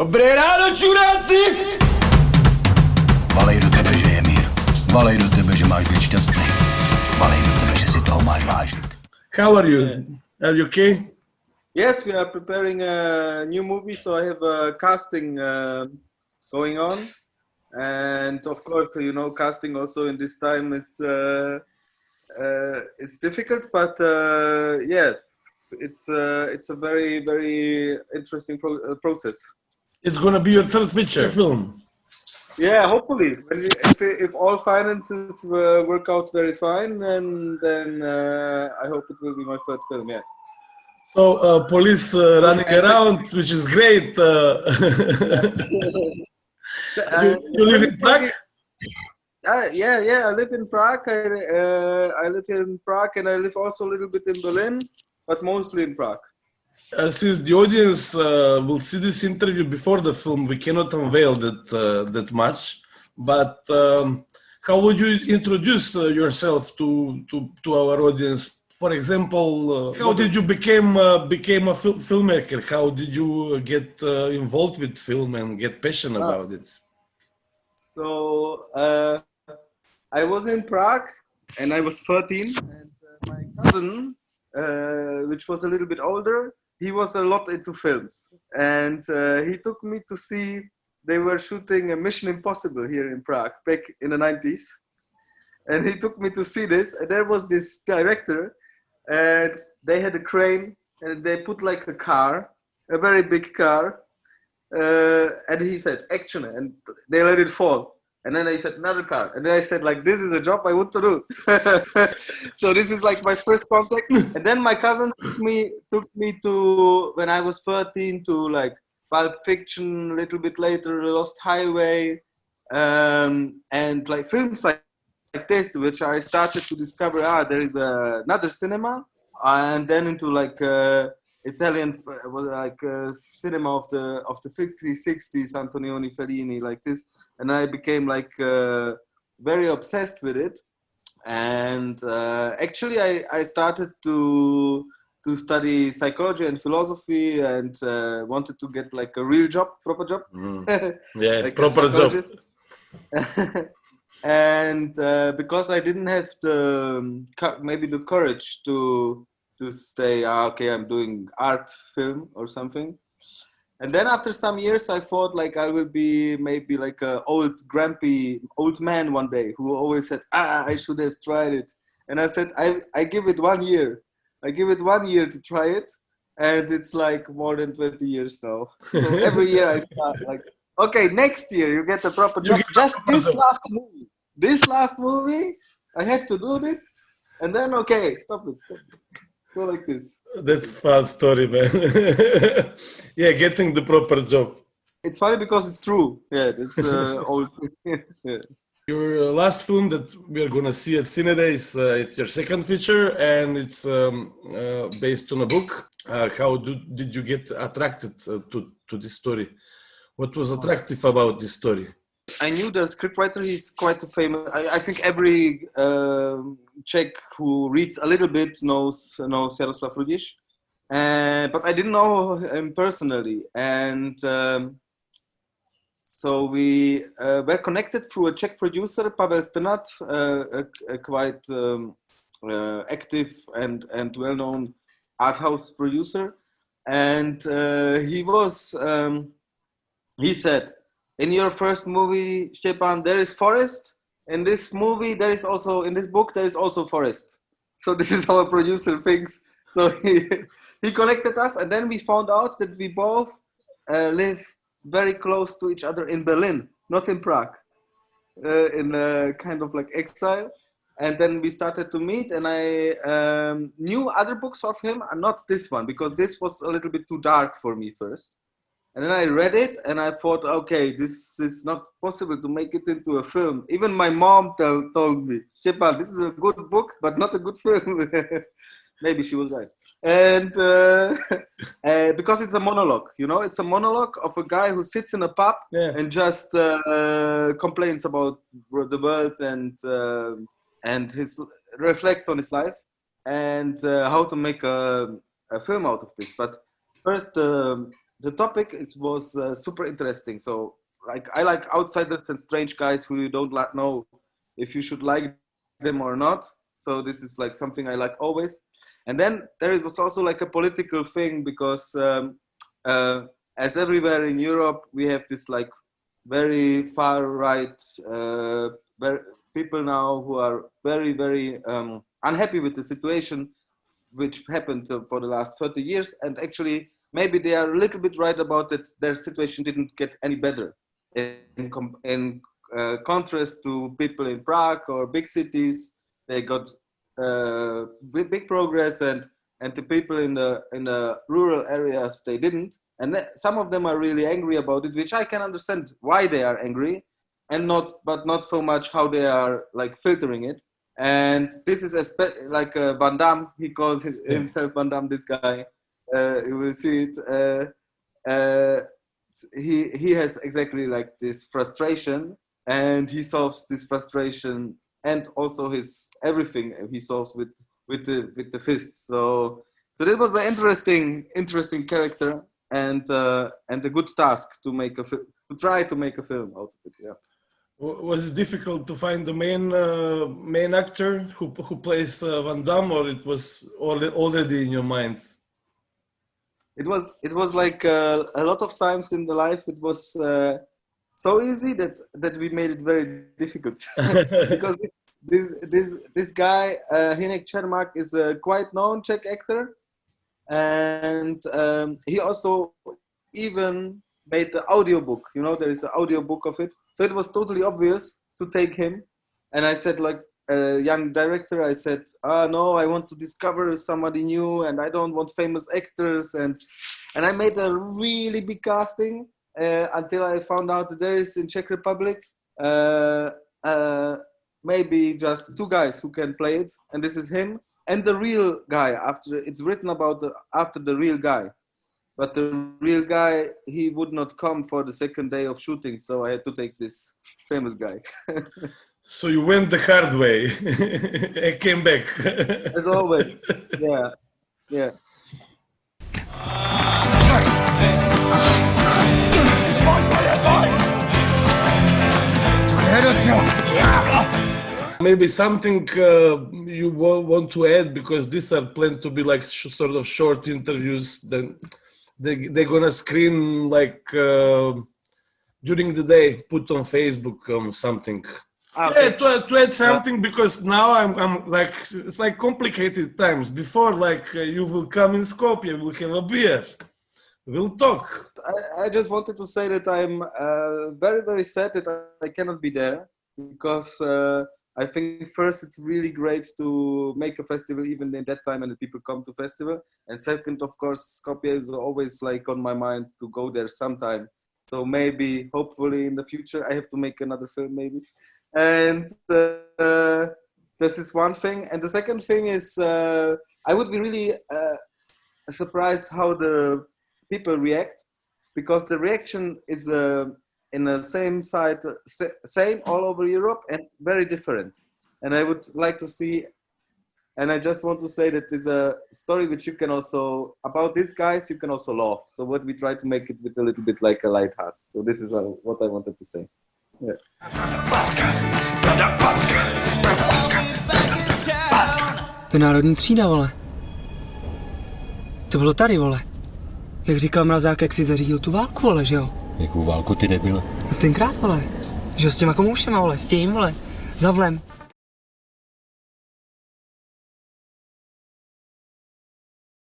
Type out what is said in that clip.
Dobré ráno, čuráci! Valej do tebe, že je mír. Valej do tebe, že máš být šťastný. Valej do tebe, že si toho máš vážit. How are you? Are you okay? Yes, we are preparing a new movie, so I have a casting going on, and of course, you know, casting also in this time is it's difficult, but yeah, it's a very interesting process. It's gonna be your third feature film. Yeah, hopefully, if all finances work out very fine, then I hope it will be my third film. Yeah. So police running around, which is great. You live in Prague? Yeah. I live in Prague. I live in Prague, and I live also a little bit in Berlin, but mostly in Prague. Since the audience will see this interview before the film, we cannot unveil that much. But how would you introduce yourself to our audience? For example, how did you became a filmmaker? How did you get involved with film and get passionate about it? So I was in Prague, and I was 13, and my cousin, which was a little bit older, he was a lot into films, and he took me to see. They were shooting a Mission Impossible here in Prague back in the 90s, and he took me to see this. And there was this director, and they had a crane, and they put like a car, a very big car, and he said action, and they let it fall. And then I said another car, and then I said like, this is a job I want to do. So this is like my first contact. And then my cousin took me to, when I was 13, to like Pulp Fiction, a little bit later Lost Highway, and like films like this, which I started to discover. There is another cinema, and then into like Italian cinema of the 50s, 60s, Antonioni, Fellini, like this. And I became like very obsessed with it, and actually I started to study psychology and philosophy, and wanted to get like a real job, proper job. Yeah, like proper job. And because I didn't have the courage to stay, okay, I'm doing art film or something. And then after some years, I thought like I will be maybe like a grumpy old man one day who always said, I should have tried it. And I said, I give it 1 year. I give it 1 year to try it. And it's like more than 20 years now. So every year I start like, okay, next year you get a proper job. Just this last movie. This last movie, I have to do this. And then, okay, stop it. Go like this. That's a fun story, man. Yeah, getting the proper job. It's funny because it's true. Yeah, it's old. Yeah. Your last film that we are gonna see at cinEdays, it's your second feature, and it's based on a book. How did you get attracted to this story? What was attractive about this story? I knew the scriptwriter. He's quite a famous. I think every Czech who reads a little bit knows Jaroslav Rudiš, but I didn't know him personally. And so we were connected through a Czech producer, Pavel Strnad, a quite active and well-known art house producer. And he said, in your first movie, Stepan, there is forest. In this movie, in this book, there is also forest. So this is how a producer thinks. So he connected us, and then we found out that we both live very close to each other in Berlin, not in Prague, in kind of like exile. And then we started to meet, and I knew other books of him, and not this one, because this was a little bit too dark for me first. And then I read it, and I thought, okay, this is not possible to make it into a film. Even my mom told me, Stepan, this is a good book, but not a good film. Maybe she was right. And because it's a monologue, you know, it's a monologue of a guy who sits in a pub and just complains about the world and reflects on his life and how to make a film out of this. But first, the topic was super interesting. So like I like outsiders and strange guys who you don't know if you should like them or not. So this is like something I like always. And then there was also like a political thing because as everywhere in Europe, we have this like very far right people now who are very, very unhappy with the situation which happened for the last 30 years. And actually, maybe they are a little bit right about it. Their situation didn't get any better in contrast to people in Prague or big cities. They got big progress, and the people in the rural areas, they didn't. And some of them are really angry about it, which I can understand why they are angry, but not so much how they are like filtering it. And this is like Van Damme. He calls himself Van Damme. This guy, you will see it. He has exactly like this frustration, and he solves this frustration and also his everything he solves with the fists. So that was an interesting character and a good task to try to make a film out of it. Yeah. Was it difficult to find the main actor who plays Van Damme, or it was already in your mind? It was like a lot of times in the life it was so easy that we made it very difficult because this guy Hinek Cermak is a quite known Czech actor, and he also even made the audiobook. You know, there is an audiobook of it, so it was totally obvious to take him. And I said, like a young director, I said, no, I want to discover somebody new, and I don't want famous actors. And I made a really big casting until I found out that there is in Czech Republic maybe just 2 guys who can play it, and this is him and the real guy. After it's written about after the real guy, but the real guy, he would not come for the second day of shooting, so I had to take this famous guy. So you went the hard way and came back. As always. Yeah. Maybe something you want to add, because these are planned to be like sort of short interviews. Then they're gonna screen like during the day, put on Facebook something. Okay. Yeah, to add something, because now I'm like, it's like complicated times. Before, like you will come in Skopje, we'll have a beer, we'll talk. I just wanted to say that I'm very, very sad that I cannot be there, because I think first it's really great to make a festival even in that time and the people come to festival. And second, of course, Skopje is always like on my mind to go there sometime. So maybe, hopefully in the future, I have to make another film maybe. And this is one thing. And the second thing is I would be really surprised how the people react, because the reaction is in the same side, same all over Europe and very different. And I would like to see, and I just want to say that there's a story which you can also, about these guys, you can also laugh. So what we try to make it with a little bit like a light heart. So this is what I wanted to say. Yeah. To je národní třída, vole. To bylo tady, vole. Jak říkal Mrazák, jak si zařídil tu válku, vole, že jo? Jakou válku, ty debile? No tenkrát, vole. Že jo, s těma komoušema, vole, s tím, vole. Zavlem.